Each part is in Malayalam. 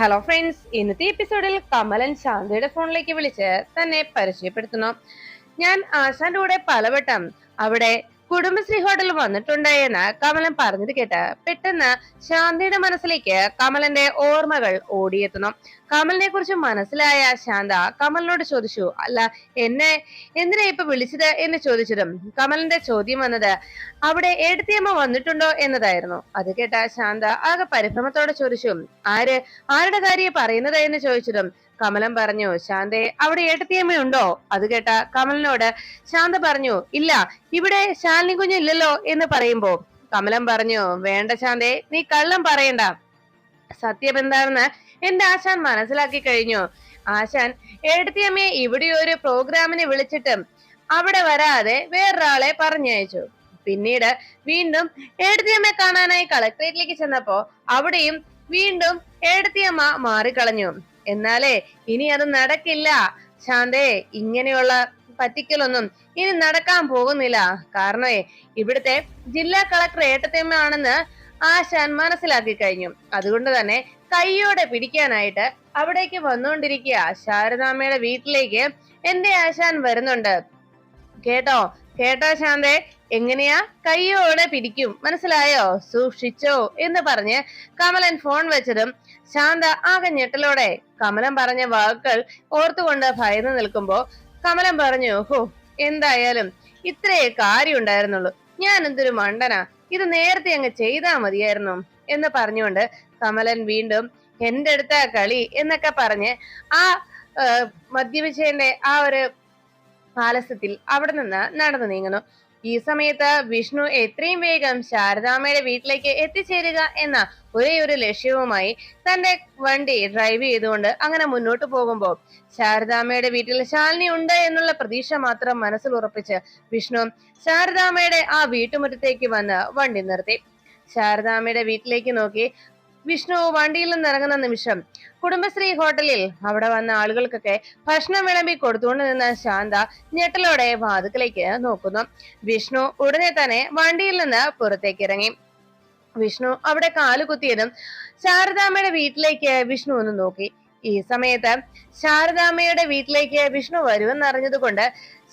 ഹലോ ഫ്രണ്ട്സ്, ഇന്നത്തെ എപ്പിസോഡിൽ കമലൻ ശാന്തയുടെ ഫോണിലേക്ക് വിളിച്ച് തന്നെ പരിചയപ്പെടുത്തുന്നു. ഞാൻ ആശാന്റെ കൂടെ പലവട്ടം അവിടെ കുടുംബശ്രീ ഹോട്ടലിൽ വന്നിട്ടുണ്ട് എന്ന് കമലൻ പറഞ്ഞത് കേട്ട് പെട്ടെന്ന് ശാന്തയുടെ മനസ്സിലേക്ക് കമലന്റെ ഓർമ്മകൾ ഓടിയെത്തുന്നു. കമലിനെ കുറിച്ച് മനസ്സിലായ ശാന്ത കമലിനോട് ചോദിച്ചു, അല്ല എന്നെ എന്തിനാ ഇപ്പൊ വിളിച്ചത് എന്ന് ചോദിച്ചതും കമലിന്റെ ചോദ്യം വന്നത് അവിടെ ഏടത്തിയമ്മ വന്നിട്ടുണ്ടോ എന്നതായിരുന്നു. അത് കേട്ട ശാന്ത ആകെ പരിഭ്രമത്തോടെ ചോദിച്ചു, ആരുടെ കാര്യം പറയുന്നത് എന്ന് ചോദിച്ചതും കമലൻ പറഞ്ഞു, ശാന്തേ അവിടെ ഏട്ടത്തിയമ്മയുണ്ടോ? അത് കേട്ട കമലിനോട് ശാന്ത പറഞ്ഞു, ഇല്ല, ഇവിടെ ശാലിനി കുഞ്ഞില്ലല്ലോ എന്ന് പറയുമ്പോ കമലൻ പറഞ്ഞു, വേണ്ട ശാന്തേ, നീ കള്ളം പറയണ്ട, സത്യം എന്താണെന്ന് എന്റെ ആശാൻ മനസ്സിലാക്കി കഴിഞ്ഞു. ആശാൻ ഏട്ടത്തിയമ്മയെ ഇവിടെ ഒരു പ്രോഗ്രാമിന് വിളിച്ചിട്ടും അവിടെ വരാതെ വേറൊരാളെ പറഞ്ഞയച്ചു. പിന്നീട് വീണ്ടും ഏട്ടത്തിയമ്മയെ കാണാനായി കളക്ടറേറ്റിലേക്ക് ചെന്നപ്പോ അവിടെയും വീണ്ടും ഏട്ടത്തിയമ്മ മാറിക്കളഞ്ഞു. എന്നാലേ ഇനി അത് നടക്കില്ല ശാന്തേ, ഇങ്ങനെയുള്ള പറ്റിക്കലൊന്നും ഇനി നടക്കാൻ പോകുന്നില്ല. കാരണമേ ഇവിടുത്തെ ജില്ലാ കളക്ടർ ഏട്ടത്തിയമ്മയാണെന്ന് ആശാൻ മനസ്സിലാക്കി കഴിഞ്ഞു. അതുകൊണ്ട് തന്നെ കൈയോടെ പിടിക്കാനായിട്ട് അവിടേക്ക് വന്നുകൊണ്ടിരിക്കുക. ശാരദാമ്മയുടെ വീട്ടിലേക്ക് എന്റെ ആശാൻ വരുന്നുണ്ട്. കേട്ടോ കേട്ടോ ശാന്തേ, എങ്ങനെയാ? കയ്യോടെ പിടിക്കും, മനസ്സിലായോ? സൂക്ഷിച്ചോ എന്ന് പറഞ്ഞ് കമലൻ ഫോൺ വെച്ചതും ശാന്ത ആകെ ഞെട്ടലോടെ കമലൻ പറഞ്ഞ വാക്കുകൾ ഓർത്തുകൊണ്ട് ഭയന്ന് നിൽക്കുമ്പോ കമലൻ പറഞ്ഞു, ഹോ, എന്തായാലും ഇത്രേ കാര്യം ഉണ്ടായിരുന്നുള്ളൂ, ഞാൻ എന്തൊരു മണ്ടനാ, ഇത് നേരത്തെ അങ്ങ് ചെയ്താ മതിയായിരുന്നു എന്ന് പറഞ്ഞുകൊണ്ട് കമലൻ വീണ്ടും എന്റെ അടുത്ത കളി എന്നൊക്കെ പറഞ്ഞ് ആ മദ്യപിച്ചതിന്റെ ആ ഒരു ആലസ്യത്തിൽ അവിടെ നിന്ന് നടന്നു നീങ്ങുന്നു. ഈ സമയത്ത് വിഷ്ണു എത്രയും വേഗം ശാരദാമ്മയുടെ വീട്ടിലേക്ക് എത്തിച്ചേരുക എന്ന ഒരേ ഒരു ലക്ഷ്യവുമായി തന്റെ വണ്ടി ഡ്രൈവ് ചെയ്തുകൊണ്ട് അങ്ങനെ മുന്നോട്ട് പോകുമ്പോൾ ശാരദാമ്മയുടെ വീട്ടിൽ ശാലിനി ഉണ്ട് എന്നുള്ള പ്രതീക്ഷ മാത്രം മനസ്സിൽ ഉറപ്പിച്ച് വിഷ്ണു ശാരദാമ്മയുടെ ആ വീട്ടുമുറ്റത്തേക്ക് വന്ന് വണ്ടി നിർത്തി. ശാരദാമ്മയുടെ വീട്ടിലേക്ക് നോക്കി വിഷ്ണു വണ്ടിയിൽ നിന്ന് ഇറങ്ങുന്ന നിമിഷം കുടുംബശ്രീ ഹോട്ടലിൽ അവിടെ വന്ന ആളുകൾക്കൊക്കെ ഭക്ഷണം വിളമ്പി കൊടുത്തുകൊണ്ട് നിന്ന ശാന്ത ഞെട്ടലോടെ വാതുക്കലേക്ക് നോക്കുന്നു. വിഷ്ണു ഉടനെ തന്നെ വണ്ടിയിൽ നിന്ന് പുറത്തേക്ക് ഇറങ്ങി. വിഷ്ണു അവിടെ കാലുകുത്തിയതും ശാരദാമ്മയുടെ വീട്ടിലേക്ക് വിഷ്ണു ഒന്ന് നോക്കി. ഈ സമയത്ത് ശാരദാമ്മയുടെ വീട്ടിലേക്ക് വിഷ്ണു വരുമെന്നറിഞ്ഞത് കൊണ്ട്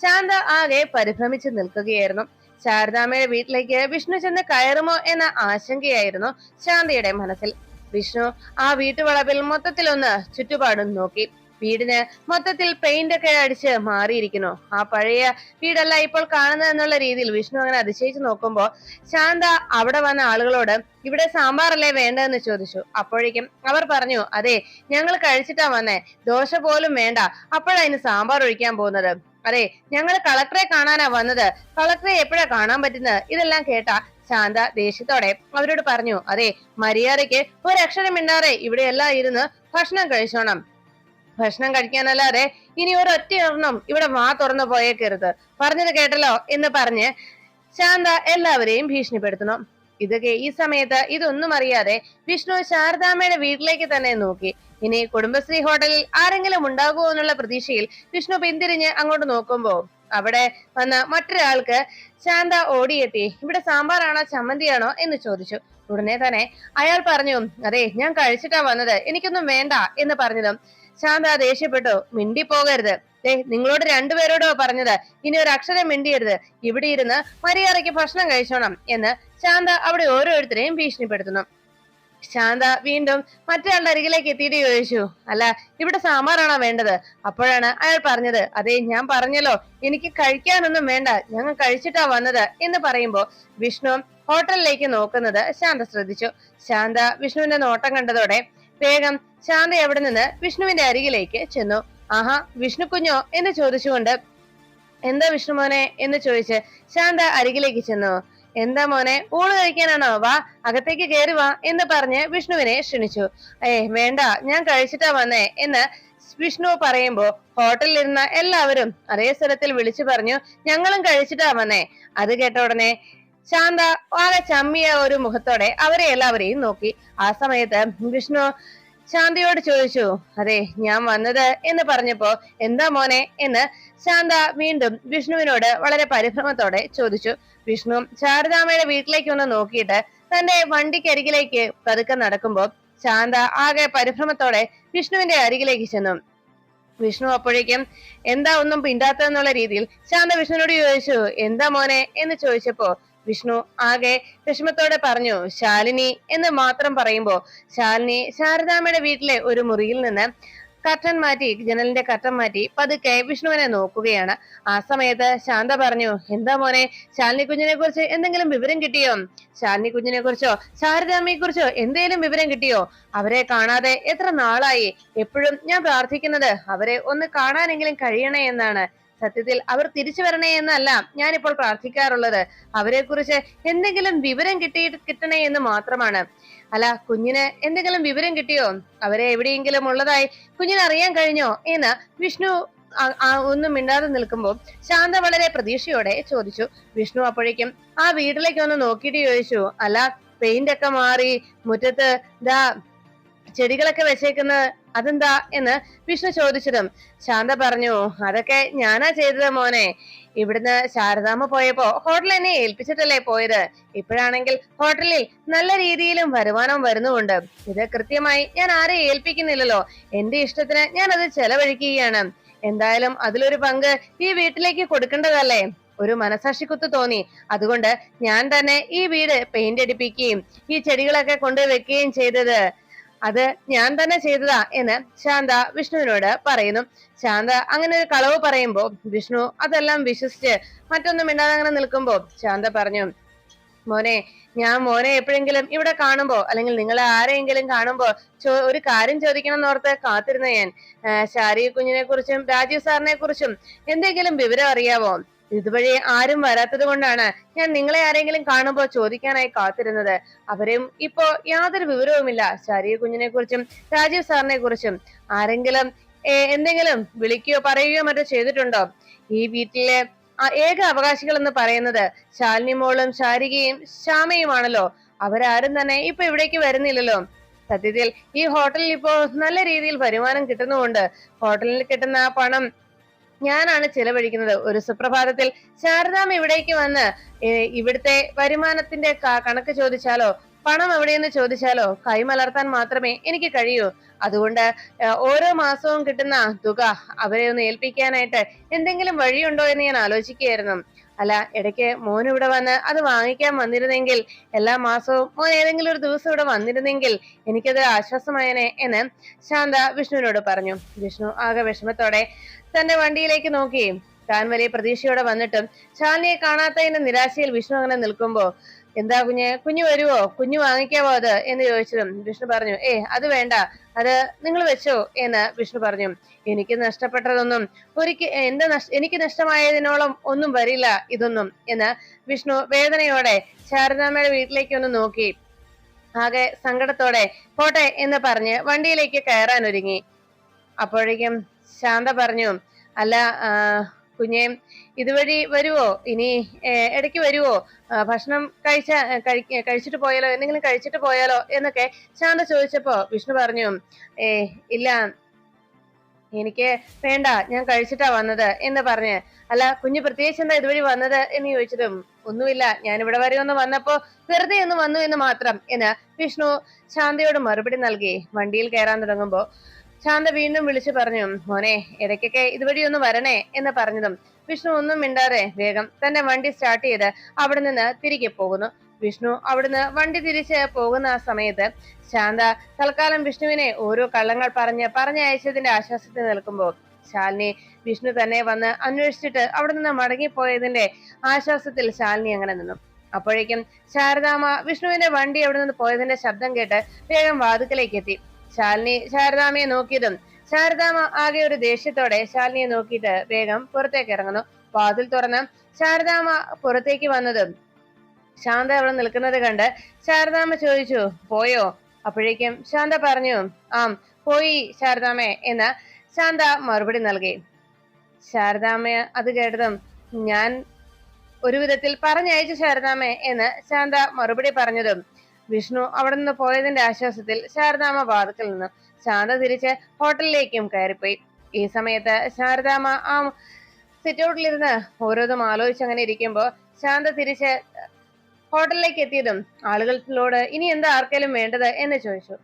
ശാന്ത ആകെ പരിഭ്രമിച്ച് നിൽക്കുകയായിരുന്നു. ശാരദാമ്മയുടെ വീട്ടിലേക്ക് വിഷ്ണു ചെന്ന് കയറുമോ എന്ന ആശങ്കയായിരുന്നു ശാന്തയുടെ മനസ്സിൽ. വിഷ്ണു ആ വീട്ടുവളപ്പിൽ മൊത്തത്തിലൊന്ന് ചുറ്റുപാടും നോക്കി. വീടിന് മൊത്തത്തിൽ പെയിന്റ് ഒക്കെ അടിച്ച് മാറിയിരിക്കുന്നു. ആ പഴയ വീടല്ല ഇപ്പോൾ കാണുന്നത് എന്നുള്ള രീതിയിൽ വിഷ്ണു അങ്ങനെ അതിശയിച്ച് നോക്കുമ്പോ ശാന്ത അവിടെ വന്ന ആളുകളോട് ഇവിടെ സാമ്പാറല്ലേ വേണ്ടതെന്ന് ചോദിച്ചു. അപ്പോഴേക്കും അവർ പറഞ്ഞു, അതെ, ഞങ്ങൾ കഴിച്ചിട്ടാ വന്നേ, ദോശ പോലും വേണ്ട, അപ്പോഴാ ഇനി സാമ്പാർ ഒഴിക്കാൻ പോകുന്നത്. അതെ, ഞങ്ങൾ കളക്ടറെ കാണാനാ വന്നത്, കളക്ടറെ എപ്പോഴാ കാണാൻ പറ്റുന്നത്. ഇതെല്ലാം കേട്ട ശാന്ത ദേഷ്യത്തോടെ അവരോട് പറഞ്ഞു, അതെ, മര്യാദയ്ക്ക് ഒരക്ഷരം മിണ്ടാതെ ഇവിടെ എല്ലാം ഇരുന്ന് ഭക്ഷണം കഴിച്ചോണം. ഭക്ഷണം കഴിക്കാനല്ലാതെ ഇനി ഒരൊറ്റ എണ്ണം ഇവിടെ വാ തുറന്നു പോയേക്കരുത്, പറഞ്ഞത് കേട്ടല്ലോ എന്ന് പറഞ്ഞ് ശാന്ത എല്ലാവരെയും ഭീഷണിപ്പെടുത്തുന്നു. ഇതൊക്കെ ഈ സമയത്ത് ഇതൊന്നും അറിയാതെ വിഷ്ണു ശാരദാമ്മയുടെ വീട്ടിലേക്ക് തന്നെ നോക്കി. ഇനി കുടുംബശ്രീ ഹോട്ടലിൽ ആരെങ്കിലും ഉണ്ടാകുമോ എന്നുള്ള പ്രതീക്ഷയിൽ വിഷ്ണു പിന്തിരിഞ്ഞ് അങ്ങോട്ട് നോക്കുമ്പോ അവിടെ വന്ന മറ്റൊരാൾക്ക് ശാന്ത ഓടിയെത്തി ഇവിടെ സാമ്പാറാണോ ചമ്മന്തിയാണോ എന്ന് ചോദിച്ചു. ഉടനെ തന്നെ അയാൾ പറഞ്ഞു, അതെ, ഞാൻ കഴിച്ചിട്ടാ വന്നത്, എനിക്കൊന്നും വേണ്ട എന്ന് പറഞ്ഞതും ശാന്ത ദേഷ്യപ്പെട്ടു, മിണ്ടി പോകരുത്, നിങ്ങളോട് രണ്ടുപേരോടോ പറഞ്ഞത്, ഇനി ഒരു അക്ഷരം മിണ്ടിയരുത്, ഇവിടെ ഇരുന്ന് മര്യാദയ്ക്ക് ഭക്ഷണം കഴിച്ചോണം എന്ന് ശാന്ത അവിടെ ഓരോരുത്തരെയും ഭീഷണിപ്പെടുത്തുന്നു. ശാന്ത വീണ്ടും മറ്റൊരാളുടെ അരികിലേക്ക് എത്തിയിട്ട് ചോദിച്ചു, അല്ല, ഇവിടെ സാമ്പാറാണോ വേണ്ടത്? അപ്പോഴാണ് അയാൾ പറഞ്ഞത്, അതെ, ഞാൻ പറഞ്ഞല്ലോ, എനിക്ക് കഴിക്കാനൊന്നും വേണ്ട, ഞങ്ങൾ കഴിച്ചിട്ടാ വന്നത് എന്ന് പറയുമ്പോ വിഷ്ണു ഹോട്ടലിലേക്ക് നോക്കുന്നത് ശാന്ത ശ്രദ്ധിച്ചു. ശാന്ത വിഷ്ണുവിന്റെ നോട്ടം കണ്ടതോടെ വേഗം ശാന്ത അവിടെ നിന്ന് വിഷ്ണുവിന്റെ അരികിലേക്ക് ചെന്നു. ആഹാ, വിഷ്ണു കുഞ്ഞോ എന്ന് ചോദിച്ചുകൊണ്ട് എന്താ വിഷ്ണു മോനെ എന്ന് ചോദിച്ച് ശാന്ത അരികിലേക്ക് ചെന്നു. എന്താ മോനെ, ഊണ് കഴിക്കാനാണോ? വാ, അകത്തേക്ക് കയറി വാ എന്ന് പറഞ്ഞ് വിഷ്ണുവിനെ ക്ഷണിച്ചു. വേണ്ട, ഞാൻ കഴിച്ചിട്ടാ വന്നേ എന്ന് വിഷ്ണു പറയുമ്പോ ഹോട്ടലിൽ ഇരുന്ന എല്ലാവരും അതേ സ്ഥലത്തിൽ വിളിച്ചു പറഞ്ഞു, ഞങ്ങളും കഴിച്ചിട്ടാ വന്നേ. അത് കേട്ട ഉടനെ ശാന്ത ആകെ ചമ്മിയ ഒരു മുഖത്തോടെ അവരെ എല്ലാവരെയും നോക്കി. ആ സമയത്ത് വിഷ്ണു ശാന്തയോട് ചോദിച്ചു, അതെ, ഞാൻ വന്നത് എന്ന് പറഞ്ഞപ്പോ എന്താ മോനെ എന്ന് ശാന്ത വീണ്ടും വിഷ്ണുവിനോട് വളരെ പരിഭ്രമത്തോടെ ചോദിച്ചു. വിഷ്ണു ശാരദാമ്മയുടെ വീട്ടിലേക്ക് ഒന്ന് നോക്കിയിട്ട് തന്റെ വണ്ടിക്കരികിലേക്ക് പതുക്കെ നടക്കുമ്പോ ശാന്ത ആകെ പരിഭ്രമത്തോടെ വിഷ്ണുവിന്റെ അരികിലേക്ക് ചെന്നു. വിഷ്ണു അപ്പോഴേക്കും എന്താ ഒന്നും പിണ്ടാത്തെന്നുള്ള രീതിയിൽ ശാന്ത വിഷ്ണുവിനോട് ചോദിച്ചു, എന്താ മോനെ എന്ന് ചോദിച്ചപ്പോ വിഷ്ണു ആകെ വിഷമത്തോടെ പറഞ്ഞു ശാലിനി എന്ന് മാത്രം പറയുമ്പോ ശാലിനി ശാരദാമ്മയുടെ വീട്ടിലെ ഒരു മുറിയിൽ നിന്ന് കർട്ടൻ മാറ്റി, ജനലിന്റെ കർട്ടൻ മാറ്റി പതുക്കെ വിഷ്ണുവിനെ നോക്കുകയാണ്. ആ സമയത്ത് ശാന്ത പറഞ്ഞു, എന്താ മോനെ, ശാലിനി കുഞ്ഞിനെ കുറിച്ച് എന്തെങ്കിലും വിവരം കിട്ടിയോ? ശാലിനി കുഞ്ഞിനെ കുറിച്ചോ ശാരദാമ്മയെ കുറിച്ചോ എന്തെങ്കിലും വിവരം കിട്ടിയോ? അവരെ കാണാതെ എത്ര നാളായി. എപ്പോഴും ഞാൻ പ്രാർത്ഥിക്കുന്നത് അവരെ ഒന്ന് കാണാനെങ്കിലും കഴിയണേ എന്നാണ്. സത്യത്തിൽ അവർ തിരിച്ചു വരണേ എന്നല്ല ഞാനിപ്പോൾ പ്രാർത്ഥിക്കാറുള്ളത്. അവരെ കുറിച്ച് എന്തെങ്കിലും വിവരം കിട്ടണേ എന്ന് മാത്രമാണ്. അല്ല, കുഞ്ഞിന് എന്തെങ്കിലും വിവരം കിട്ടിയോ? അവരെ എവിടെയെങ്കിലും ഉള്ളതായി കുഞ്ഞിന് അറിയാൻ കഴിഞ്ഞോ എന്ന് വിഷ്ണു ഒന്നും മിണ്ടാതെ നിൽക്കുമ്പോൾ ശാന്ത വളരെ പ്രതീക്ഷയോടെ ചോദിച്ചു. വിഷ്ണു അപ്പോഴേക്കും ആ വീട്ടിലേക്ക് ഒന്ന് നോക്കിയിട്ട് ചോദിച്ചു, അല്ല പെയിന്റ് ഒക്കെ മാറി മുറ്റത്ത് ദാ ചെടികളൊക്കെ വെച്ചേക്കുന്നത് അതെന്താ എന്ന് വിഷ്ണു ചോദിച്ചതും ശാന്ത പറഞ്ഞു, അതൊക്കെ ഞാനാ ചെയ്തത് മോനെ. ഇവിടുന്ന് ശാരദാമ്മ പോയപ്പോ ഹോട്ടൽ എന്നെ ഏൽപ്പിച്ചിട്ടല്ലേ പോയത്. ഇപ്പോഴാണെങ്കിൽ ഹോട്ടലിൽ നല്ല രീതിയിലും വരുമാനം വരുന്നുമുണ്ട്. ഇത് കൃത്യമായി ഞാൻ ആരെ ഏൽപ്പിക്കുന്നില്ലല്ലോ, എന്റെ ഇഷ്ടത്തിന് ഞാൻ അത് ചെലവഴിക്കുകയാണ്. എന്തായാലും അതിലൊരു പങ്ക് ഈ വീട്ടിലേക്ക് കൊടുക്കേണ്ടതല്ലേ. ഒരു മനസാക്ഷിക്കുത്ത് തോന്നി. അതുകൊണ്ട് ഞാൻ തന്നെ ഈ വീട് പെയിന്റ് അടിപ്പിക്കുകയും ഈ ചെടികളൊക്കെ കൊണ്ടുവെക്കുകയും ചെയ്തത് അത് ഞാൻ തന്നെ ചെയ്തതാ എന്ന് ശാന്ത വിഷ്ണുവിനോട് പറയുന്നു. ശാന്ത അങ്ങനെ ഒരു കളവ് പറയുമ്പോ വിഷ്ണു അതെല്ലാം വിശ്വസിച്ച് മറ്റൊന്നും മിണ്ടാതെ അങ്ങനെ നിൽക്കുമ്പോ ശാന്ത പറഞ്ഞു, മോനെ, ഞാൻ മോനെ എപ്പോഴെങ്കിലും ഇവിടെ കാണുമ്പോ അല്ലെങ്കിൽ നിങ്ങളെ ആരെങ്കിലും കാണുമ്പോ ഒരു കാര്യം ചോദിക്കണം എന്നോർത്ത് കാത്തിരുന്ന ഞാൻ. ശാരി കുഞ്ഞിനെ കുറിച്ചും രാജീവ് സാറിനെ കുറിച്ചും എന്തെങ്കിലും വിവരം അറിയാവോ? ഇതുവഴി ആരും വരാത്തത് കൊണ്ടാണ് ഞാൻ നിങ്ങളെ ആരെങ്കിലും കാണുമ്പോ ചോദിക്കാനായി കാത്തിരുന്നത്. അവരും ഇപ്പോ യാതൊരു വിവരവുമില്ല. ശാരി കുഞ്ഞിനെ കുറിച്ചും രാജീവ് സാറിനെ കുറിച്ചും ആരെങ്കിലും എന്തെങ്കിലും വിളിക്കുകയോ പറയുകയോ മറ്റോ ചെയ്തിട്ടുണ്ടോ? ഈ വീട്ടിലെ ഏക അവകാശികൾ എന്ന് പറയുന്നത് ശാലിനി മോളും ശാരികയും ശ്യാമയുമാണല്ലോ. അവരാരും തന്നെ ഇപ്പൊ ഇവിടേക്ക് വരുന്നില്ലല്ലോ. സത്യത്തിൽ ഈ ഹോട്ടലിൽ ഇപ്പോ നല്ല രീതിയിൽ വരുമാനം കിട്ടുന്നുമുണ്ട്. ഹോട്ടലിൽ കിട്ടുന്ന ആ പണം ഞാനാണ് ചിലവഴിക്കുന്നത്. ഒരു സുപ്രഭാതത്തിൽ ശാരദാമ്മ ഇവിടേക്ക് വന്ന് ഇവിടുത്തെ വരുമാനത്തിന്റെ കണക്ക് ചോദിച്ചാലോ പണം എവിടെയെന്ന് ചോദിച്ചാലോ കൈമലർത്താൻ മാത്രമേ എനിക്ക് കഴിയൂ. അതുകൊണ്ട് ഓരോ മാസവും കിട്ടുന്ന തുക അവരെ ഒന്ന് ഏൽപ്പിക്കാനായിട്ട് എന്തെങ്കിലും വഴിയുണ്ടോ എന്ന് ഞാൻ ആലോചിക്കുകയായിരുന്നു. അല്ല, ഇടയ്ക്ക് മോൻ ഇവിടെ വന്ന് അത് വാങ്ങിക്കാൻ വന്നിരുന്നെങ്കിൽ, എല്ലാ മാസവും മോൻ ഏതെങ്കിലും ഒരു ദിവസം ഇവിടെ വന്നിരുന്നെങ്കിൽ എനിക്കത് ആശ്വാസമായനെ എന്ന് ശാന്ത വിഷ്ണുവിനോട് പറഞ്ഞു. വിഷ്ണു ആകെ വിഷമത്തോടെ തന്റെ വണ്ടിയിലേക്ക് നോക്കി. താൻ വലിയ പ്രതീക്ഷയോടെ വന്നിട്ടും ശാലിനിയെ കാണാത്തതിന്റെ നിരാശയിൽ വിഷ്ണു അങ്ങനെ നിൽക്കുമ്പോ, എന്താ കുഞ്ഞു വരുവോ, കുഞ്ഞു വാങ്ങിക്കാവോ അത് എന്ന് ചോദിച്ചതും വിഷ്ണു പറഞ്ഞു, അത് വേണ്ട, അത് നിങ്ങൾ വെച്ചോ എന്ന് വിഷ്ണു പറഞ്ഞു. എനിക്ക് നഷ്ടപ്പെട്ടതൊന്നും എനിക്ക് നഷ്ടമായതിനോളം ഒന്നും വരില്ല ഇതൊന്നും എന്ന് വിഷ്ണു വേദനയോടെ ശാരദാമ്മയുടെ വീട്ടിലേക്ക് ഒന്ന് നോക്കി ആകെ സങ്കടത്തോടെ പോട്ടെ എന്ന് പറഞ്ഞ് വണ്ടിയിലേക്ക് കയറാൻ ഒരുങ്ങി. അപ്പോഴേക്കും ശാന്ത പറഞ്ഞു, അല്ല കുഞ്ഞെ, ഇതുവഴി വരുവോ, ഇനി ഇടയ്ക്ക് വരുവോ, ഭക്ഷണം കഴിച്ചിട്ട് പോയാലോ, എന്തെങ്കിലും കഴിച്ചിട്ട് പോയാലോ എന്നൊക്കെ ശാന്ത ചോദിച്ചപ്പോ വിഷ്ണു പറഞ്ഞു, ഇല്ല എനിക്ക് വേണ്ട, ഞാൻ കഴിച്ചിട്ടാ വന്നത് എന്ന് പറഞ്ഞ്. അല്ല കുഞ്ഞു പ്രത്യേകിച്ച് എന്താ ഇതുവഴി വന്നത് എന്ന് ചോദിച്ചതും ഒന്നുമില്ല, ഞാൻ ഇവിടെ വരെ ഒന്ന് വന്നപ്പോ വെറുതെ ഒന്ന് വന്നു എന്ന് മാത്രം എന്ന് വിഷ്ണു ശാന്തയോട് മറുപടി നൽകി. വണ്ടിയിൽ കയറാൻ തുടങ്ങുമ്പോ ശാന്ത വീണ്ടും വിളിച്ചു പറഞ്ഞു, മോനെ ഇടയ്ക്കൊക്കെ ഇതുവഴി ഒന്ന് വരണേ എന്ന് പറഞ്ഞതും വിഷ്ണു ഒന്നും മിണ്ടാതെ വേഗം തന്റെ വണ്ടി സ്റ്റാർട്ട് ചെയ്ത് അവിടെ നിന്ന് തിരികെ പോകുന്നു. വിഷ്ണു അവിടുന്ന് വണ്ടി തിരിച്ച് പോകുന്ന ആ സമയത്ത് ശാന്ത തൽക്കാലം വിഷ്ണുവിനെ ഓരോ കള്ളങ്ങൾ പറഞ്ഞയച്ചതിന്റെ ആശ്വാസത്തിൽ നിൽക്കുമ്പോൾ ശാലിനി വിഷ്ണു തന്നെ വന്ന് അന്വേഷിച്ചിട്ട് അവിടെ നിന്ന് മടങ്ങിപ്പോയതിന്റെ ആശ്വാസത്തിൽ ശാലിനി അങ്ങനെ നിന്നു. അപ്പോഴേക്കും ശാരദാമ്മ വിഷ്ണുവിന്റെ വണ്ടി അവിടെ നിന്ന് പോയതിന്റെ ശബ്ദം കേട്ട് വേഗം വാതുക്കലേക്ക് എത്തി. ശാലിനി ശാരദാമ്മയെ നോക്കിയതും ശാരദാമ്മ ആകെ ഒരു ദേഷ്യത്തോടെ ശാലിനിയെ നോക്കിയിട്ട് വേഗം പുറത്തേക്ക് ഇറങ്ങുന്നു. വാതിൽ തുറന്ന് ശാരദാമ്മ പുറത്തേക്ക് വന്നതും ശാന്ത അവിടെ നിൽക്കുന്നത് കണ്ട് ശാരദാമ്മ ചോദിച്ചു, പോയോ? അപ്പോഴേക്കും ശാന്ത പറഞ്ഞു, പോയി ശാരദാമ്മേ എന്ന് ശാന്ത മറുപടി നൽകി. ശാരദാമ്മ അത് കേട്ടതും, ഞാൻ ഒരു വിധത്തിൽ പറഞ്ഞയച്ചു ശാരദാമ്മേ എന്ന് ശാന്ത മറുപടി പറഞ്ഞതും വിഷ്ണു അവിടെ നിന്ന് പോയതിന്റെ ആശ്വാസത്തിൽ ശാരദാമ്മ വാതിക്കൽ നിന്നു. ശാന്ത തിരിച്ച് ഹോട്ടലിലേക്കും കയറിപ്പോയി. ഈ സമയത്ത് ശാരദാമ്മ സിറ്റൗട്ടിലിരുന്ന് ഓരോന്നും ആലോചിച്ച് അങ്ങനെ ഇരിക്കുമ്പോ ശാന്ത തിരിച്ച് ഹോട്ടലിലേക്ക് എത്തിയതും ആളുകളോട് ഇനി എന്താ ആർക്കെങ്കിലും വേണ്ടത് എന്ന് ചോദിച്ചു.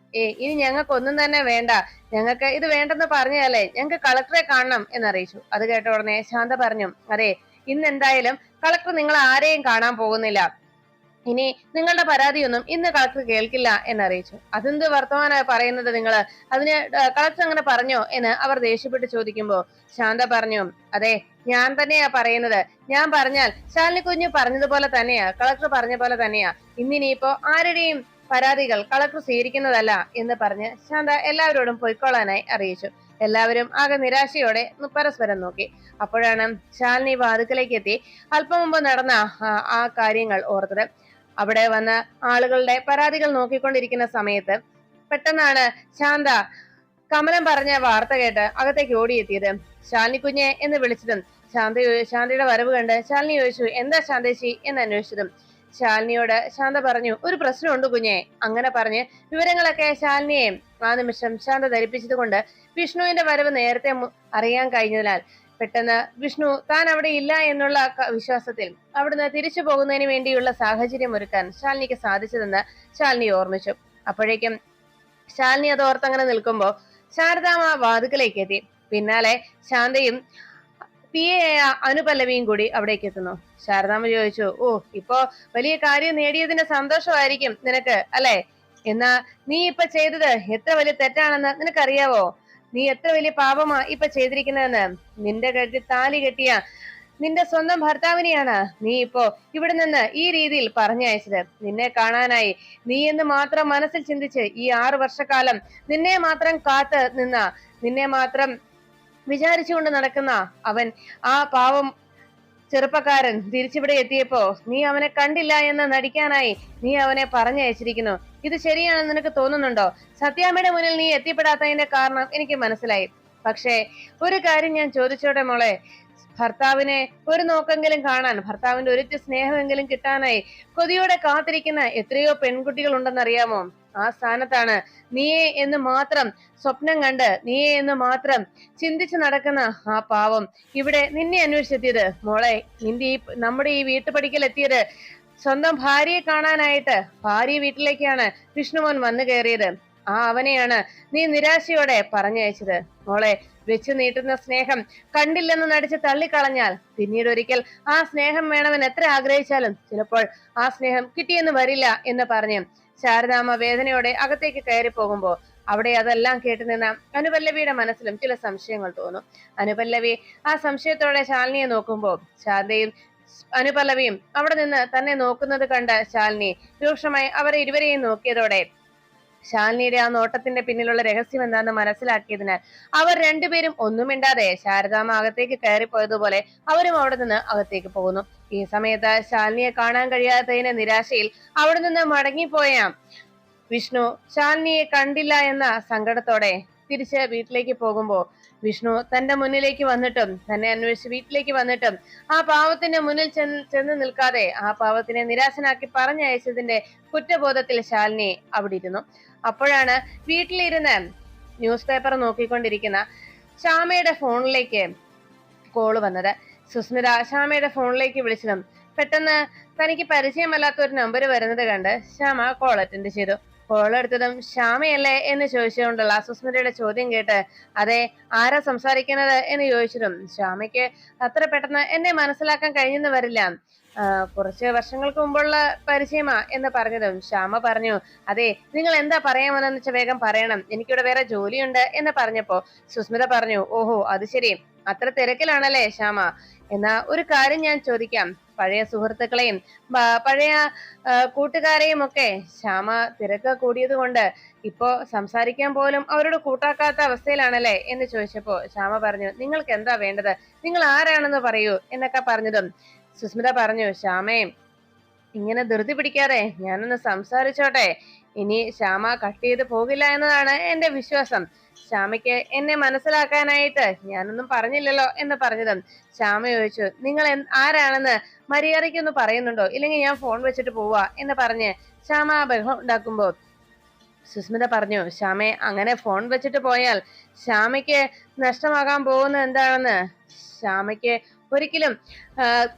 ഇനി ഞങ്ങൾക്ക് ഒന്നും തന്നെ വേണ്ട, ഞങ്ങൾക്ക് ഇത് വേണ്ടെന്ന് പറഞ്ഞാലേ ഞങ്ങൾക്ക് കളക്ടറെ കാണണം എന്നറിയിച്ചു. അത് കേട്ട ഉടനെ ശാന്ത പറഞ്ഞു, അതെ, ഇന്ന് എന്തായാലും കളക്ടർ നിങ്ങൾ ആരെയും കാണാൻ പോകുന്നില്ല, ഇനി നിങ്ങളുടെ പരാതിയൊന്നും ഇന്ന് കളക്ടർ കേൾക്കില്ല എന്നറിയിച്ചു. അതെന്ത് വർത്തമാനമാണ് പറയുന്നത് നിങ്ങള്, അതിന് കളക്ടർ അങ്ങനെ പറഞ്ഞോ എന്ന് അവർ ദേഷ്യപ്പെട്ട് ചോദിക്കുമ്പോ ശാന്ത പറഞ്ഞു, അതെ, ഞാൻ തന്നെയാ പറയുന്നത്, ഞാൻ പറഞ്ഞാൽ ശാലിനി കുഞ്ഞ് പറഞ്ഞതുപോലെ തന്നെയാ, കളക്ടർ പറഞ്ഞ പോലെ തന്നെയാ, ഇന്നിനിയിപ്പോ ആരുടെയും പരാതികൾ കളക്ടർ സ്വീകരിക്കുന്നതല്ല എന്ന് പറഞ്ഞ് ശാന്ത എല്ലാവരോടും പൊയ്ക്കൊള്ളാനായി അറിയിച്ചു. എല്ലാവരും ആകെ നിരാശയോടെ പരസ്പരം നോക്കി. അപ്പോഴാണ് ശാലിനി വാതുക്കലേക്ക് എത്തി അല്പം മുമ്പ് നടന്ന ആ കാര്യങ്ങൾ ഓർത്തത്. അവിടെ വന്ന ആളുകളുടെ പരാതികൾ നോക്കിക്കൊണ്ടിരിക്കുന്ന സമയത്ത് പെട്ടെന്നാണ് ശാന്ത കമലം പറഞ്ഞ വാർത്ത കേട്ട് അകത്തേക്ക് ഓടിയെത്തിയത്. ശാലിനി കുഞ്ഞെ എന്ന് വിളിച്ചതും ശാന്തയുടെ വരവ് കണ്ട് ശാലിനി ചോദിച്ചു, എന്താ ശാന്തേശി എന്ന് അന്വേഷിച്ചതും ശാലിനിയോട് ശാന്ത പറഞ്ഞു, ഒരു പ്രശ്നമുണ്ട് കുഞ്ഞെ. അങ്ങനെ പറഞ്ഞ് വിവരങ്ങളൊക്കെ ശാലിനിയെ ആ നിമിഷം ശാന്ത ധരിപ്പിച്ചത് കൊണ്ട് വിഷ്ണുവിന്റെ വരവ് നേരത്തെ അറിയാൻ കഴിഞ്ഞതിനാൽ പെട്ടെന്ന് വിഷ്ണു താൻ അവിടെ ഇല്ല എന്നുള്ള വിശ്വാസത്തിൽ അവിടുന്ന് തിരിച്ചു പോകുന്നതിന് വേണ്ടിയുള്ള സാഹചര്യം ഒരുക്കാൻ ശാലിനിക്ക് സാധിച്ചതെന്ന് ശാലിനി ഓർമ്മിച്ചു. അപ്പോഴേക്കും ശാലിനി അത് ഓർത്തങ്ങനെ നിൽക്കുമ്പോ ശാരദാമ്മ വാതുക്കലേക്ക് എത്തി. പിന്നാലെ ശാന്തയും പി എ അനുപല്ലവിയും കൂടി അവിടേക്ക് എത്തുന്നു. ശാരദാമ്മ ചോദിച്ചു, ഇപ്പോ വലിയ കാര്യം നേടിയതിന്റെ സന്തോഷമായിരിക്കും നിനക്ക് അല്ലെ? എന്നാ നീ ഇപ്പൊ ചെയ്തത് എത്ര വലിയ തെറ്റാണെന്ന് നിനക്കറിയാവോ? നീ എത്ര വലിയ പാപമാ ഇപ്പൊ ചെയ്തിരിക്കുന്നതെന്ന്? നിന്റെ കഴുത്തിൽ താലി കെട്ടിയ നിന്റെ സ്വന്തം ഭർത്താവിനെയാണ് നീ ഇപ്പോ ഇവിടെ നിന്ന് ഈ രീതിയിൽ പറഞ്ഞയച്ചത്. നിന്നെ കാണാനായി നീ എന്ന് മാത്രം മനസ്സിൽ ചിന്തിച്ച് ഈ 6 വർഷക്കാലം നിന്നെ മാത്രം കാത്ത് നിന്ന, നിന്നെ മാത്രം വിചാരിച്ചുകൊണ്ട് നടക്കുന്ന അവൻ, ആ പാവം ചെറുപ്പക്കാരൻ തിരിച്ചിവിടെ എത്തിയപ്പോ നീ അവനെ കണ്ടില്ല എന്ന് നടിക്കാനായി നീ അവനെ പറഞ്ഞയച്ചിരിക്കുന്നു. ഇത് ശരിയാണെന്ന് നിനക്ക് തോന്നുന്നുണ്ടോ? സത്യാമ്മയുടെ മുന്നിൽ നീ എത്തിപ്പെടാത്തതിന്റെ കാരണം എനിക്ക് മനസ്സിലായി. പക്ഷേ ഒരു കാര്യം ഞാൻ ചോദിച്ചോട്ടെ മോളെ, ഭർത്താവിനെ ഒരു നോക്കെങ്കിലും കാണാൻ, ഭർത്താവിന്റെ ഒരിറ്റ സ്നേഹമെങ്കിലും കിട്ടാനായി കൊതിയോടെ കാത്തിരിക്കുന്ന എത്രയോ പെൺകുട്ടികൾ ഉണ്ടെന്നറിയാമോ? ആ സ്ഥാനത്താണ് നീയെ എന്ന് മാത്രം സ്വപ്നം കണ്ട്, നീയെ എന്ന് മാത്രം ചിന്തിച്ചു നടക്കുന്ന ആ പാവം ഇവിടെ നിന്നെ അന്വേഷിച്ചെത്തിയത്. മോളെ, നമ്മുടെ ഈ വീട്ടുപടിക്കൽ എത്തിയത് സ്വന്തം ഭാര്യയെ കാണാനായിട്ട് ഭാര്യ വീട്ടിലേക്കാണ് വിഷ്ണുമോൻ വന്നു കയറിയത്. ആ അവനെയാണ് നീ നിരാശയോടെ പറഞ്ഞയച്ചത്. മോളെ, വെച്ചു നീട്ടുന്ന സ്നേഹം കണ്ടില്ലെന്ന് നടിച്ച് തള്ളിക്കളഞ്ഞാൽ പിന്നീട് ഒരിക്കൽ ആ സ്നേഹം വേണമെന്ന് എത്ര ആഗ്രഹിച്ചാലും ചിലപ്പോൾ ആ സ്നേഹം കിട്ടിയെന്ന് വരില്ല എന്ന് പറഞ്ഞ് ശാരദാമ്മ വേദനയോടെ അകത്തേക്ക് കയറി പോകുമ്പോ അവിടെ അതെല്ലാം കേട്ടു നിന്ന അനുപല്ലവിയുടെ മനസ്സിലും ചില സംശയങ്ങൾ തോന്നും. അനുപല്ലവി ആ സംശയത്തോടെ ശാലിനിയെ നോക്കുമ്പോ ശാരദയും അനുപല്ലവിയും അവിടെ നിന്ന് തന്നെ നോക്കുന്നത് കണ്ട ശാലിനി രൂക്ഷമായി അവരെ ഇരുവരെയും നോക്കിയതോടെ ശാലിനിയുടെ ആ നോട്ടത്തിന്റെ പിന്നിലുള്ള രഹസ്യം എന്താണെന്ന് മനസ്സിലാക്കിയതിനാൽ അവർ രണ്ടുപേരും ഒന്നും മിണ്ടാതെ ശാരദാമ്മ അകത്തേക്ക് കയറിപ്പോയതുപോലെ അവരും അവിടെ നിന്ന് അകത്തേക്ക് പോകുന്നു. ഈ സമയത്ത് ശാലിനിയെ കാണാൻ കഴിയാത്തതിന്റെ നിരാശയിൽ അവിടെ നിന്ന് മടങ്ങിപ്പോയ വിഷ്ണു ശാലിനിയെ കണ്ടില്ല എന്ന സങ്കടത്തോടെ തിരിച്ച് വീട്ടിലേക്ക് പോകുമ്പോ വിഷ്ണു തന്റെ മുന്നിലേക്ക് വന്നിട്ടും, തന്നെ അന്വേഷിച്ച് വീട്ടിലേക്ക് വന്നിട്ടും ആ പാവത്തിന്റെ മുന്നിൽ ചെന്ന് നിൽക്കാതെ ആ പാവത്തിനെ നിരാശനാക്കി പറഞ്ഞയച്ചതിന്റെ കുറ്റബോധത്തിൽ ശാലിനി അവിടെ ഇരുന്നു. അപ്പോഴാണ് വീട്ടിലിരുന്ന് ന്യൂസ് പേപ്പർ നോക്കിക്കൊണ്ടിരിക്കുന്ന ശ്യാമയുടെ ഫോണിലേക്ക് കോള് വന്നത്. സുസ്മിത ശ്യാമയുടെ ഫോണിലേക്ക് വിളിച്ചതും പെട്ടെന്ന് തനിക്ക് പരിചയമല്ലാത്ത ഒരു നമ്പർ വരുന്നത് കണ്ട് ശ്യാമ കോൾ അറ്റൻഡ് ചെയ്തു. കോൾ എടുത്തതും ശ്യാമയല്ലേ എന്ന് ചോദിച്ചുകൊണ്ടുള്ള സുസ്മിതയുടെ ചോദ്യം കേട്ട്, അതെ, ആരാ സംസാരിക്കുന്നത് എന്ന് ചോദിച്ചതും ശ്യാമയ്ക്ക് അത്ര പെട്ടെന്ന് എന്നെ മനസ്സിലാക്കാൻ കഴിഞ്ഞെന്ന് വരില്ല, കുറച്ച് വർഷങ്ങൾക്ക് മുമ്പുള്ള പരിചയമാ എന്ന് പറഞ്ഞതും ശ്യാമ പറഞ്ഞു, അതെ, നിങ്ങൾ എന്താ പറയാമെന്ന് വെച്ചാൽ വേഗം പറയണം, എനിക്കിവിടെ വേറെ ജോലിയുണ്ട് എന്ന് പറഞ്ഞപ്പോ സുസ്മിത പറഞ്ഞു, ഓഹോ അത് ശരി, അത്ര തിരക്കിലാണല്ലേ ശ്യാമ, എന്നാ ഒരു കാര്യം ഞാൻ ചോദിക്കാം. പഴയ സുഹൃത്തുക്കളെയും പഴയ കൂട്ടുകാരെയും ഒക്കെ ശ്യാമ തിരക്ക് കൂടിയത് കൊണ്ട് ഇപ്പോ സംസാരിക്കാൻ പോലും അവരോട് കൂട്ടാക്കാത്ത അവസ്ഥയിലാണല്ലേ എന്ന് ചോദിച്ചപ്പോ ശ്യാമ പറഞ്ഞു, നിങ്ങൾക്ക് എന്താ വേണ്ടത്, നിങ്ങൾ ആരാണെന്ന് പറയൂ എന്നൊക്കെ പറഞ്ഞതും സുസ്മിത പറഞ്ഞു, ശ്യാമേ, ഇങ്ങനെ ധൃതി പിടിക്കാതെ ഞാനൊന്ന് സംസാരിച്ചോട്ടെ, ഇനി ശ്യാമ കട്ട് ചെയ്ത് പോകില്ല എന്നതാണ് എന്റെ വിശ്വാസം. ശ്യാമയ്ക്ക് എന്നെ മനസ്സിലാക്കാനായിട്ട് ഞാനൊന്നും പറഞ്ഞില്ലല്ലോ എന്ന് പറഞ്ഞതും ശ്യാമ ചോദിച്ചു, നിങ്ങൾ ആരാണെന്ന് മര്യാദയ്ക്കൊന്ന് പറയുന്നുണ്ടോ, ഇല്ലെങ്കിൽ ഞാൻ ഫോൺ വെച്ചിട്ട് പോവാ എന്ന് പറഞ്ഞ് ശ്യാമ ബഹളം ഉണ്ടാക്കുമ്പോ സുസ്മിത പറഞ്ഞു, ശ്യാമെ, അങ്ങനെ ഫോൺ വെച്ചിട്ട് പോയാൽ ശ്യാമയ്ക്ക് നഷ്ടമാകാൻ പോകുന്നത് എന്താണെന്ന് ശ്യാമയ്ക്ക് ഒരിക്കലും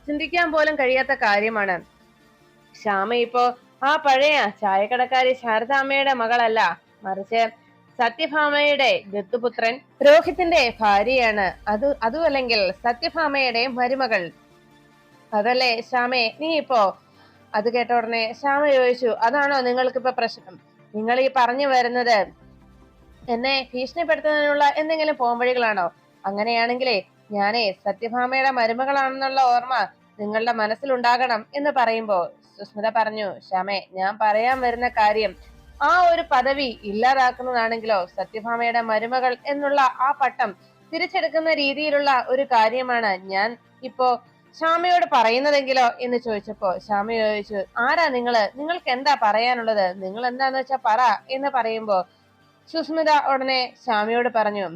ചിന്തിക്കാൻ പോലും കഴിയാത്ത കാര്യമാണ്. ശ്യാമ ഇപ്പോ ആ പഴയ ചായക്കടക്കാരി ശാരദാമ്മയുടെ മകളല്ല, മറിച്ച് സത്യഭാമയുടെ ദത്തുപുത്രൻ രോഹിത്തിന്റെ ഭാര്യയാണ്. അതുമല്ലെങ്കിൽ സത്യഭാമയുടെ മരുമകൾ. അതല്ലേ ശ്യാമേ നീ ഇപ്പോ? അത് കേട്ട ഉടനെ ശ്യാമ ചോദിച്ചു, അതാണോ നിങ്ങൾക്കിപ്പോ പ്രശ്നം? നിങ്ങൾ ഈ പറഞ്ഞു വരുന്നത് എന്നെ ഭീഷണിപ്പെടുത്തുന്നതിനുള്ള എന്തെങ്കിലും പോംവഴികളാണോ? അങ്ങനെയാണെങ്കിലേ ഞാനേ സത്യഭാമയുടെ മരുമകളാണെന്നുള്ള ഓർമ്മ നിങ്ങളുടെ മനസ്സിലുണ്ടാകണം എന്ന് പറയുമ്പോ സുസ്മിത പറഞ്ഞു, ശ്യാമേ ഞാൻ പറയാൻ വരുന്ന കാര്യം ആ ഒരു പദവി ഇല്ലാതാക്കുന്നതാണെങ്കിലോ സത്യഭാമയുടെ മരുമകൾ എന്നുള്ള ആ പട്ടം തിരിച്ചെടുക്കുന്ന രീതിയിലുള്ള ഒരു കാര്യമാണ് ഞാൻ ഇപ്പോ ശ്യാമയോട് പറയുന്നതെങ്കിലോ എന്ന് ചോദിച്ചപ്പോ ശ്യാമ ചോദിച്ചു, ആരാ നിങ്ങൾക്ക് എന്താ പറയാനുള്ളത്? നിങ്ങൾ എന്താന്ന് വെച്ചാ പറ എന്ന് പറയുമ്പോ സുസ്മിത ഉടനെ ശ്യാമയോട് പറഞ്ഞു,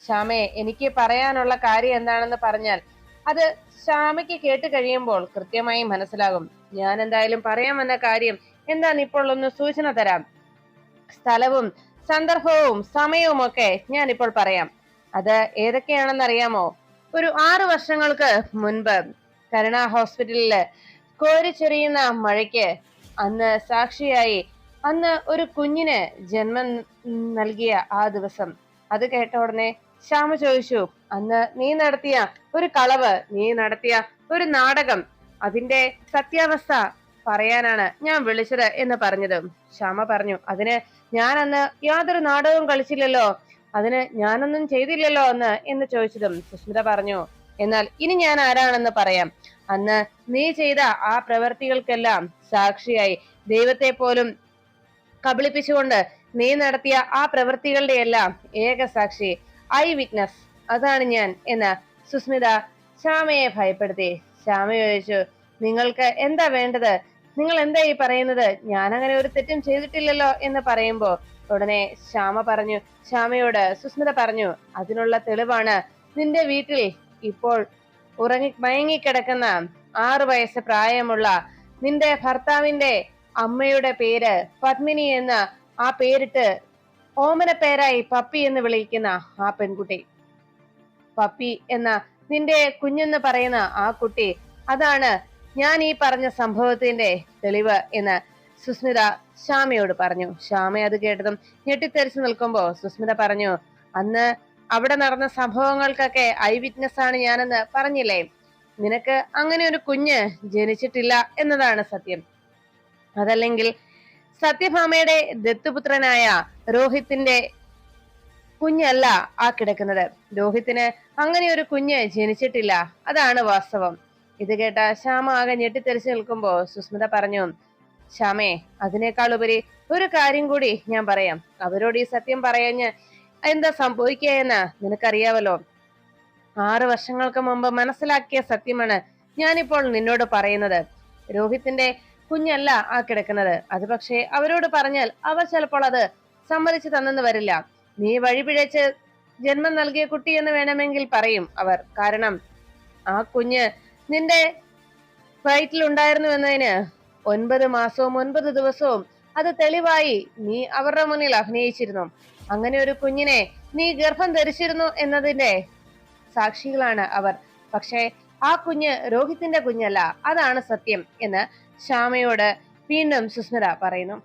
ശ്യാമേ എനിക്ക് പറയാനുള്ള കാര്യം എന്താണെന്ന് പറഞ്ഞാൽ അത് ശ്യാമയ്ക്ക് കേട്ട് കഴിയുമ്പോൾ കൃത്യമായി മനസ്സിലാകും. ഞാൻ എന്തായാലും പറയാൻ വന്ന കാര്യം എന്താന്ന് ഇപ്പോൾ ഒന്ന് സൂചന തരാം. സ്ഥലവും സന്ദർഭവും സമയവും ഒക്കെ ഞാൻ ഇപ്പോൾ പറയാം. അത് ഏതൊക്കെയാണെന്ന് അറിയാമോ? ഒരു 6 വർഷങ്ങൾക്ക് മുൻപ് കരുണ ഹോസ്പിറ്റലില് കോരിച്ചൊരിയുന്ന മഴയ്ക്ക് അന്ന് സാക്ഷിയായി അന്ന് ഒരു കുഞ്ഞിന് ജന്മം നൽകിയ ആ ദിവസം. അത് കേട്ട ഉടനെ ശ്യാമ ചോദിച്ചു, അന്ന് നീ നടത്തിയ ഒരു കളവ്, നീ നടത്തിയ ഒരു നാടകം, അതിന്റെ സത്യാവസ്ഥ പറയാനാണ് ഞാൻ വിളിച്ചത് എന്ന് പറഞ്ഞത്. ശ്യാമ പറഞ്ഞു, അതിന് ഞാൻ അന്ന് യാതൊരു നാടകവും കളിച്ചില്ലല്ലോ, അതിന് ഞാനൊന്നും ചെയ്തില്ലല്ലോ എന്ന് ചോദിച്ചതും സുസ്മിത പറഞ്ഞു, എന്നാൽ ഇനി ഞാൻ ആരാണെന്ന് പറയാം. അന്ന് നീ ചെയ്ത ആ പ്രവൃത്തികൾക്കെല്ലാം സാക്ഷിയായി ദൈവത്തെ പോലും കബളിപ്പിച്ചുകൊണ്ട് നീ നടത്തിയ ആ പ്രവൃത്തികളുടെ എല്ലാം ഏക സാക്ഷി, ഐ വിറ്റ്നസ്, അതാണ് ഞാൻ എന്ന് സുസ്മിത ശ്യാമയെ ഭയപ്പെടുത്തി. ശ്യാമ ചോദിച്ചു, നിങ്ങൾക്ക് എന്താ വേണ്ടത്? നിങ്ങൾ എന്താ ഈ പറയുന്നത്? ഞാൻ അങ്ങനെ ഒരു തെറ്റും ചെയ്തിട്ടില്ലല്ലോ എന്ന് പറയുമ്പോ ഉടനെ ശ്യാമയോട് സുസ്മിത പറഞ്ഞു, അതിനുള്ള തെളിവാണ് നിന്റെ വീട്ടിൽ ഇപ്പോൾ മയങ്ങിക്കിടക്കുന്ന 6 വയസ്സ് പ്രായമുള്ള നിന്റെ ഭർത്താവിന്റെ അമ്മയുടെ പേര് പത്മിനി എന്ന് ആ പേരിട്ട് ഓമന പേരായി പപ്പി എന്ന് വിളിക്കുന്ന ആ പെൺകുട്ടി, പപ്പി എന്ന നിന്റെ കുഞ്ഞെന്ന് പറയുന്ന ആ കുട്ടി, അതാണ് ഞാൻ ഈ പറഞ്ഞ സംഭവത്തിന്റെ തെളിവ് എന്ന് സുസ്മിത ശ്യാമയോട് പറഞ്ഞു. ശ്യാമ അത് കേട്ടതും ഞെട്ടിത്തെറിച്ചു നിൽക്കുമ്പോ സുസ്മിത പറഞ്ഞു, അന്ന് അവിടെ നടന്ന സംഭവങ്ങൾക്കൊക്കെ ഐ വിറ്റ്നസ് ആണ് ഞാനെന്ന് പറഞ്ഞില്ലേ? നിനക്ക് അങ്ങനെ ഒരു കുഞ്ഞ് ജനിച്ചിട്ടില്ല എന്നതാണ് സത്യം. അതല്ലെങ്കിൽ സത്യഭാമയുടെ ദത്തുപുത്രനായ രോഹിത്തിന്റെ കുഞ്ഞല്ല ആ കിടക്കുന്നത്. രോഹിത്തിന് അങ്ങനെ ഒരു കുഞ്ഞ് ജനിച്ചിട്ടില്ല, അതാണ് വാസ്തവം. ഇത് കേട്ട ശ്യാമ ആകെ ഞെട്ടിത്തെറിച്ചു നിൽക്കുമ്പോ സുസ്മിത പറഞ്ഞു, ശ്യാമേ അതിനേക്കാൾ ഉപരി ഒരു കാര്യം കൂടി ഞാൻ പറയാം. അവരോട് ഈ സത്യം പറയാഞ്ഞ് എന്താ സംഭവിക്കുക എന്ന് നിനക്കറിയാവല്ലോ. 6 വർഷങ്ങൾക്ക് മുമ്പ് മനസ്സിലാക്കിയ സത്യമാണ് ഞാനിപ്പോൾ നിന്നോട് പറയുന്നത്. രോഹിത്തിന്റെ കുഞ്ഞല്ല ആ കിടക്കുന്നത്. അത് പക്ഷേ അവരോട് പറഞ്ഞാൽ അവർ ചിലപ്പോൾ അത് സമ്മതിച്ചു തന്നെന്ന് വരില്ല. നീ വഴിപിഴച്ച് ജന്മം നൽകിയ കുട്ടി എന്ന് വേണമെങ്കിൽ പറയും അവർ. കാരണം ആ കുഞ്ഞ് നിന്റെ വയറ്റിൽ ഉണ്ടായിരുന്നു എന്നതിന് 9 മാസവും 9 ദിവസവും അത് തെളിവായി നീ അവരുടെ മുന്നിൽ അഭിനയിച്ചിരുന്നു. അങ്ങനെ ഒരു കുഞ്ഞിനെ നീ ഗർഭം ധരിച്ചിരുന്നു എന്നതിന്റെ സാക്ഷികളാണ് അവർ. പക്ഷേ ആ കുഞ്ഞ് രോഹിത്തിന്റെ കുഞ്ഞല്ല, അതാണ് സത്യം എന്ന് ശ്യാമയോട് വീണ്ടും സുസ്മിത പറയുന്നു.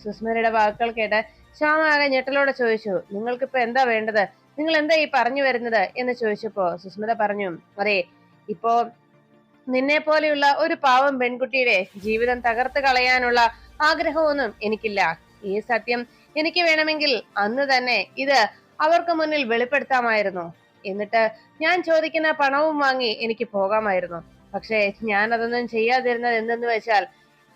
സുസ്മിതയുടെ വാക്കുകൾ കേട്ട് ശ്യാമ ആകെ ഞെട്ടലോടെ ചോദിച്ചു, നിങ്ങൾക്കിപ്പോ എന്താ വേണ്ടത്? നിങ്ങൾ എന്താ ഈ പറഞ്ഞു വരുന്നത് എന്ന് ചോദിച്ചപ്പോ സുസ്മിത പറഞ്ഞു, അതെ, ഇപ്പോ നിന്നെ പോലെയുള്ള ഒരു പാവം പെൺകുട്ടിയുടെ ജീവിതം തകർത്ത് കളയാനുള്ള ആഗ്രഹമൊന്നും എനിക്കില്ല. ഈ സത്യം എനിക്ക് വേണമെങ്കിൽ അന്ന് തന്നെ ഇത് അവർക്ക് മുന്നിൽ വെളിപ്പെടുത്താമായിരുന്നു. എന്നിട്ട് ഞാൻ ചോദിക്കുന്ന പണവും വാങ്ങി എനിക്ക് പോകാമായിരുന്നു. പക്ഷേ ഞാൻ അതൊന്നും ചെയ്യാതിരുന്നത് എന്തെന്ന് വെച്ചാൽ,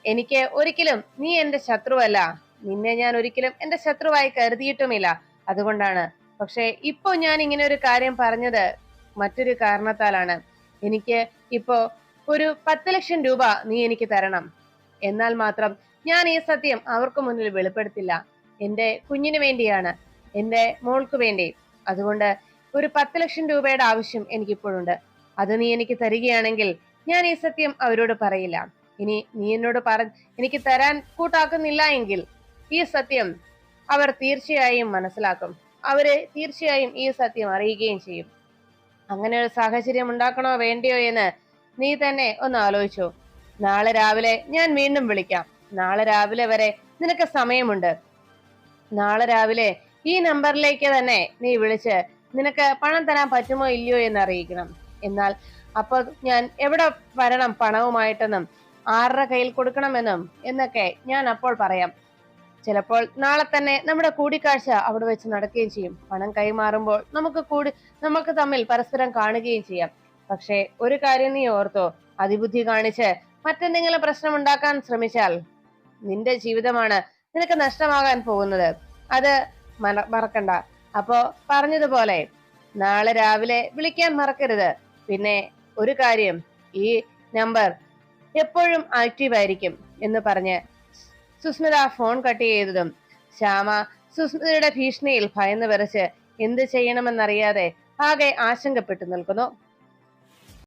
എനിക്ക് ഒരിക്കലും നീ എന്റെ ശത്രുവല്ല, നിന്നെ ഞാൻ ഒരിക്കലും എന്റെ ശത്രുവായി കരുതിയിട്ടുമില്ല, അതുകൊണ്ടാണ്. പക്ഷെ ഇപ്പോ ഞാൻ ഇങ്ങനെ ഒരു കാര്യം പറഞ്ഞത് മറ്റൊരു കാരണത്താലാണ്. എനിക്ക് ഇപ്പോ ഒരു 10 ലക്ഷം രൂപ നീ എനിക്ക് തരണം. എന്നാൽ മാത്രം ഞാൻ ഈ സത്യം അവർക്ക് മുന്നിൽ വെളിപ്പെടുത്തില്ല. എന്റെ കുഞ്ഞിന് വേണ്ടിയാണ്, എന്റെ മോൾക്ക് വേണ്ടി. അതുകൊണ്ട് ഒരു 10 ലക്ഷം രൂപയുടെ ആവശ്യം എനിക്കിപ്പോഴുണ്ട്. അത് നീ എനിക്ക് തരികയാണെങ്കിൽ ഞാൻ ഈ സത്യം അവരോട് പറയില്ല. ഇനി നീ എന്നോട് എനിക്ക് തരാൻ കൂട്ടാക്കുന്നില്ല എങ്കിൽ ഈ സത്യം അവർ തീർച്ചയായും മനസ്സിലാക്കും. അവര് തീർച്ചയായും ഈ സത്യം അറിയുകയും ചെയ്യും. അങ്ങനെ ഒരു സാഹചര്യം ഉണ്ടാക്കണോ വേണ്ടയോ എന്ന് നീ തന്നെ ഒന്ന് ആലോചിച്ചോ. നാളെ രാവിലെ ഞാൻ വീണ്ടും വിളിക്കാം. നാളെ രാവിലെ വരെ നിനക്ക് സമയമുണ്ട്. നാളെ രാവിലെ ഈ നമ്പറിലേക്ക് തന്നെ നീ വിളിച്ച് നിനക്ക് പണം തരാൻ പറ്റുമോ ഇല്ലയോ എന്ന് അറിയിക്കണം. എന്നാൽ അപ്പൊ ഞാൻ എവിടെ വരണം പണവുമായിട്ടെന്നും ആരുടെ കയ്യിൽ കൊടുക്കണമെന്നും എന്നൊക്കെ ഞാൻ അപ്പോൾ പറയാം. ചിലപ്പോൾ നാളെ തന്നെ നമ്മുടെ കൂടിക്കാഴ്ച അവിടെ വെച്ച് നടക്കുകയും ചെയ്യും. പണം കൈമാറുമ്പോൾ നമുക്ക് തമ്മിൽ പരസ്പരം കാണുകയും ചെയ്യാം. പക്ഷെ ഒരു കാര്യം നീ ഓർത്തോ, അതിബുദ്ധി കാണിച്ച് മറ്റെന്തെങ്കിലും പ്രശ്നം ഉണ്ടാക്കാൻ ശ്രമിച്ചാൽ നിന്റെ ജീവിതമാണ് നിനക്ക് നഷ്ടമാകാൻ പോകുന്നത്. അത് മറക്കണ്ട. അപ്പോ പറഞ്ഞതുപോലെ നാളെ രാവിലെ വിളിക്കാൻ മറക്കരുത്. പിന്നെ ഒരു കാര്യം, ഈ നമ്പർ എപ്പോഴും ആക്റ്റീവ് ആയിരിക്കും എന്ന് പറഞ്ഞ് സുസ്മിത ഫോൺ കട്ട് ചെയ്തതും ശ്യാമ സുസ്മിതയുടെ ഭീഷണിയിൽ ഭയന്ന് വിറച്ച് എന്ത് ചെയ്യണമെന്നറിയാതെ ആകെ ആശങ്കപ്പെട്ടു നിൽക്കുന്നു.